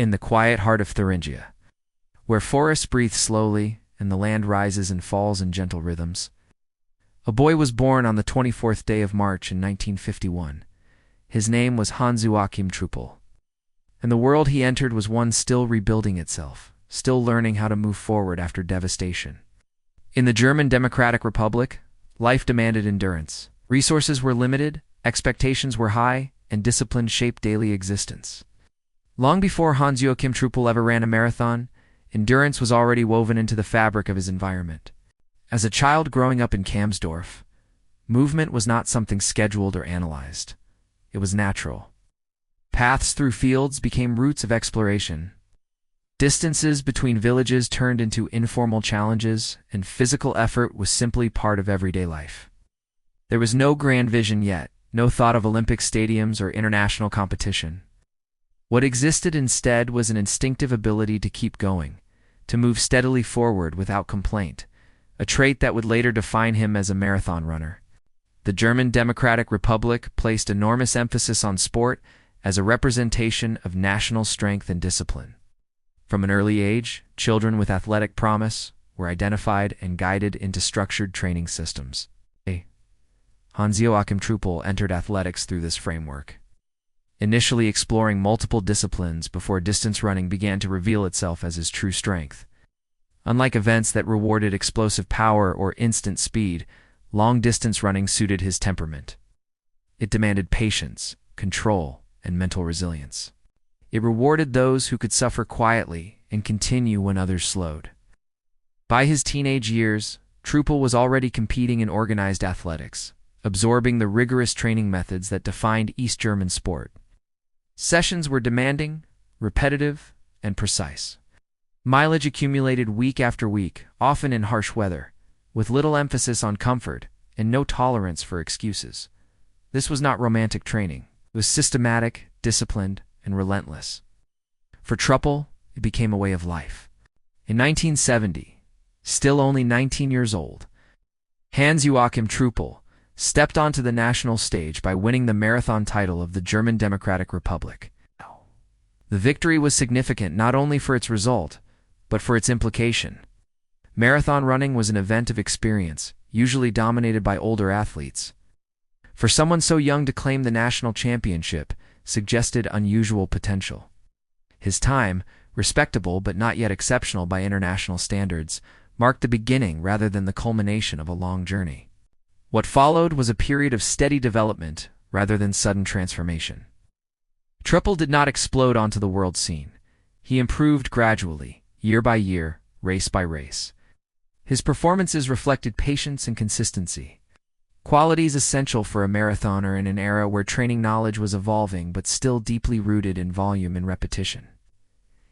in the quiet heart of Thuringia, where forests breathe slowly and the land rises and falls in gentle rhythms. A boy was born on the 24th day of March in 1951. His name was Hans-Joachim Truppel, and the world he entered was one still rebuilding itself, still learning how to move forward after devastation. In the German Democratic Republic, life demanded endurance. Resources were limited, expectations were high, and discipline shaped daily existence. Long before Hans-Joachim Truppel ever ran a marathon, endurance was already woven into the fabric of his environment. As a child growing up in Kamsdorf, movement was not something scheduled or analyzed. It was natural. Paths through fields became routes of exploration. Distances between villages turned into informal challenges, and physical effort was simply part of everyday life. There was no grand vision yet, no thought of Olympic stadiums or international competition. What existed instead was an instinctive ability to keep going, to move steadily forward without complaint, a trait that would later define him as a marathon runner. The German Democratic Republic placed enormous emphasis on sport as a representation of national strength and discipline. From an early age, children with athletic promise were identified and guided into structured training systems. Hans-Joachim Truppel entered athletics through this framework, initially exploring multiple disciplines before distance running began to reveal itself as his true strength. Unlike events that rewarded explosive power or instant speed, long-distance running suited his temperament. It demanded patience, control, and mental resilience. It rewarded those who could suffer quietly and continue when others slowed. By his teenage years, Truppel was already competing in organized athletics, absorbing the rigorous training methods that defined East German sport. Sessions were demanding, repetitive, and precise. Mileage accumulated week after week, often in harsh weather, with little emphasis on comfort and no tolerance for excuses. This was not romantic training. It was systematic, disciplined, and relentless. For Truppel, it became a way of life. In 1970, still only 19 years old, Hans-Joachim Truppel stepped onto the national stage by winning the marathon title of the German Democratic Republic. The victory was significant not only for its result, but for its implication. Marathon running was an event of experience, usually dominated by older athletes. For someone so young to claim the national championship suggested unusual potential. His time, respectable but not yet exceptional by international standards, marked the beginning rather than the culmination of a long journey. What followed was a period of steady development rather than sudden transformation. Truppel did not explode onto the world scene. He improved gradually, year by year, race by race. His performances reflected patience and consistency, qualities essential for a marathoner in an era where training knowledge was evolving but still deeply rooted in volume and repetition.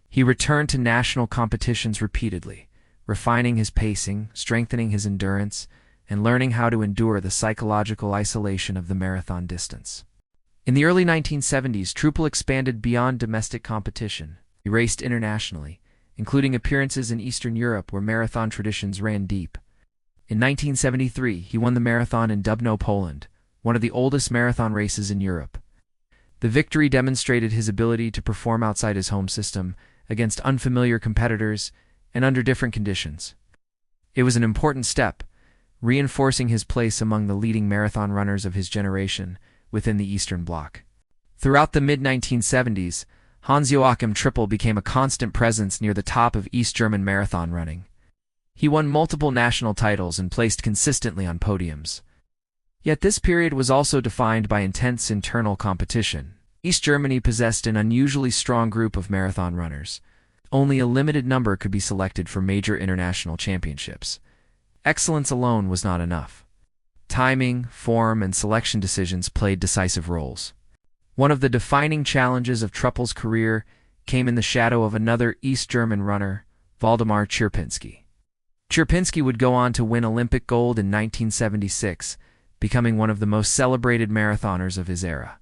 He returned to national competitions repeatedly, refining his pacing, strengthening his endurance, and learning how to endure the psychological isolation of the marathon distance. In the early 1970s, Truppel expanded beyond domestic competition. He raced internationally, including appearances in Eastern Europe where marathon traditions ran deep. In 1973, he won the marathon in Dubno, Poland, one of the oldest marathon races in Europe. The victory demonstrated his ability to perform outside his home system, against unfamiliar competitors, and under different conditions. It was an important step, reinforcing his place among the leading marathon runners of his generation within the Eastern Bloc. Throughout the mid-1970s, Hans-Joachim Truppel became a constant presence near the top of East German marathon running. He won multiple national titles and placed consistently on podiums. Yet this period was also defined by intense internal competition. East Germany possessed an unusually strong group of marathon runners. Only a limited number could be selected for major international championships. Excellence alone was not enough. Timing, form, and selection decisions played decisive roles. One of the defining challenges of Truppel's career came in the shadow of another East German runner, Waldemar Cierpinski. Cierpinski would go on to win Olympic gold in 1976, becoming one of the most celebrated marathoners of his era.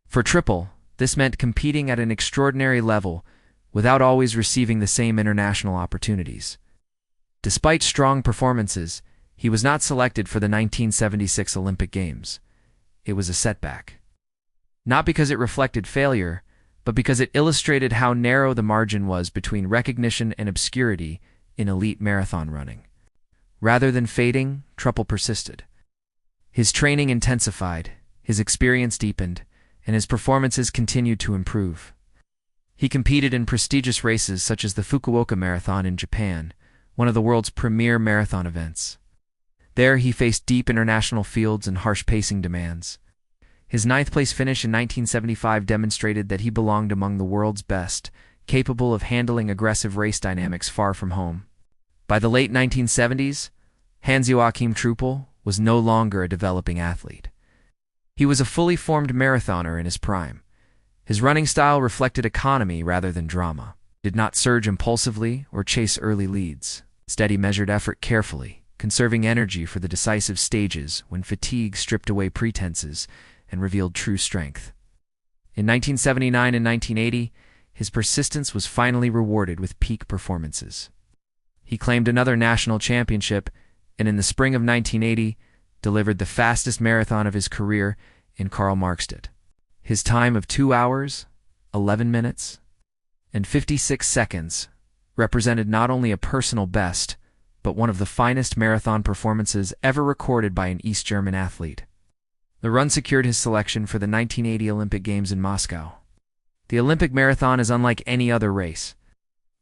For Truppel, this meant competing at an extraordinary level without always receiving the same international opportunities. Despite strong performances, he was not selected for the 1976 Olympic Games. It was a setback. Not because it reflected failure, but because it illustrated how narrow the margin was between recognition and obscurity in elite marathon running. Rather than fading, Truppel persisted. His training intensified, his experience deepened, and his performances continued to improve. He competed in prestigious races such as the Fukuoka Marathon in Japan, one of the world's premier marathon events. There he faced deep international fields and harsh pacing demands. His ninth-place finish in 1975 demonstrated that he belonged among the world's best, capable of handling aggressive race dynamics far from home. By the late 1970s, Hans-Joachim Truppel was no longer a developing athlete. He was a fully formed marathoner in his prime. His running style reflected economy rather than drama. He did not surge impulsively or chase early leads. Instead, he measured effort carefully, conserving energy for the decisive stages when fatigue stripped away pretenses and revealed true strength. In 1979 and 1980, his persistence was finally rewarded with peak performances. He claimed another national championship, and in the spring of 1980, delivered the fastest marathon of his career in Karl-Marxstadt. His time of 2 hours, 11 minutes, and 56 seconds represented not only a personal best, but one of the finest marathon performances ever recorded by an East German athlete. The run secured his selection for the 1980 Olympic Games in Moscow. The Olympic marathon is unlike any other race.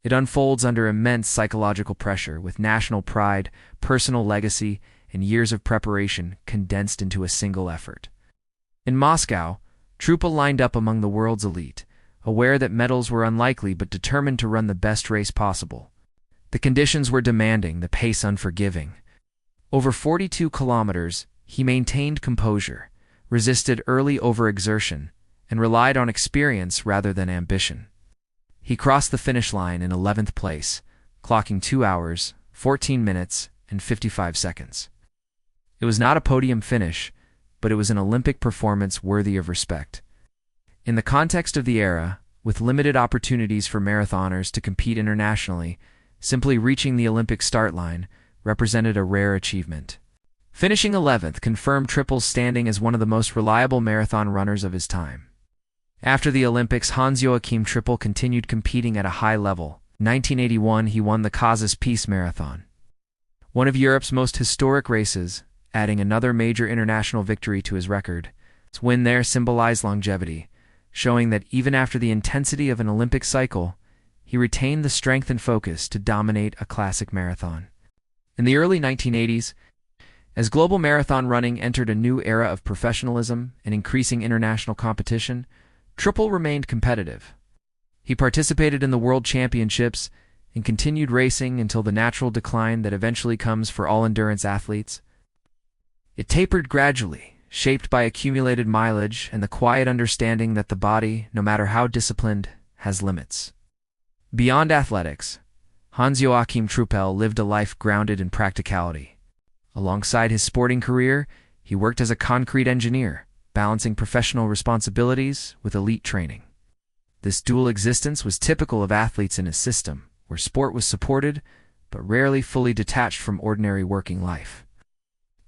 It unfolds under immense psychological pressure, with national pride, personal legacy, and years of preparation condensed into a single effort. In Moscow, Truppel lined up among the world's elite, aware that medals were unlikely but determined to run the best race possible. The conditions were demanding, the pace unforgiving. Over 42 kilometers, he maintained composure, resisted early overexertion, and relied on experience rather than ambition. He crossed the finish line in 11th place, clocking 2 hours, 14 minutes, and 55 seconds. It was not a podium finish, but it was an Olympic performance worthy of respect. In the context of the era, with limited opportunities for marathoners to compete internationally, simply reaching the Olympic start line represented a rare achievement. Finishing 11th confirmed Truppel's standing as one of the most reliable marathon runners of his time. After the Olympics, Hans-Joachim Truppel continued competing at a high level. In 1981, he won the Kazas Peace Marathon, one of Europe's most historic races, adding another major international victory to his record. His win there symbolized longevity, showing that even after the intensity of an Olympic cycle, he retained the strength and focus to dominate a classic marathon. In the early 1980s, as global marathon running entered a new era of professionalism and increasing international competition, Truppel remained competitive. He participated in the World Championships and continued racing until the natural decline that eventually comes for all endurance athletes. It tapered gradually, shaped by accumulated mileage and the quiet understanding that the body, no matter how disciplined, has limits. Beyond athletics, Hans-Joachim Truppel lived a life grounded in practicality. Alongside his sporting career, he worked as a concrete engineer, balancing professional responsibilities with elite training. This dual existence was typical of athletes in a system where sport was supported, but rarely fully detached from ordinary working life.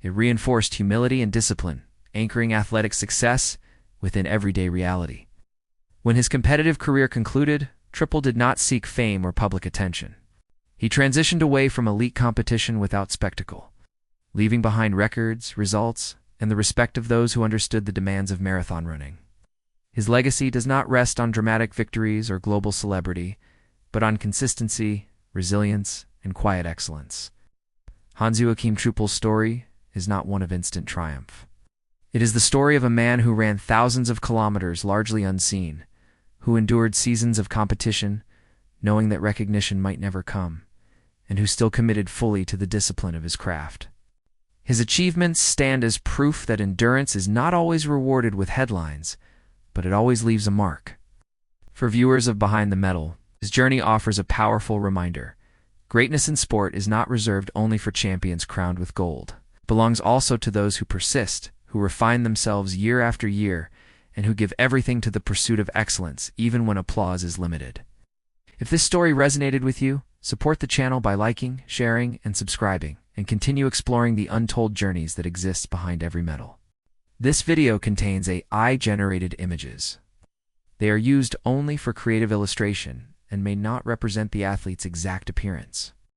It reinforced humility and discipline, anchoring athletic success within everyday reality. When his competitive career concluded, Truppel did not seek fame or public attention. He transitioned away from elite competition without spectacle, leaving behind records, results, and the respect of those who understood the demands of marathon running. His legacy does not rest on dramatic victories or global celebrity, but on consistency, resilience, and quiet excellence. Hans-Joachim Truppel's story is not one of instant triumph. It is the story of a man who ran thousands of kilometers largely unseen, who endured seasons of competition, knowing that recognition might never come, and who still committed fully to the discipline of his craft. His achievements stand as proof that endurance is not always rewarded with headlines, but it always leaves a mark. For viewers of Behind the Medal, his journey offers a powerful reminder. Greatness in sport is not reserved only for champions crowned with gold. It belongs also to those who persist, who refine themselves year after year, and who give everything to the pursuit of excellence, even when applause is limited. If this story resonated with you, support the channel by liking, sharing, and subscribing, and continue exploring the untold journeys that exist behind every medal. This video contains AI-generated images. They are used only for creative illustration and may not represent the athlete's exact appearance.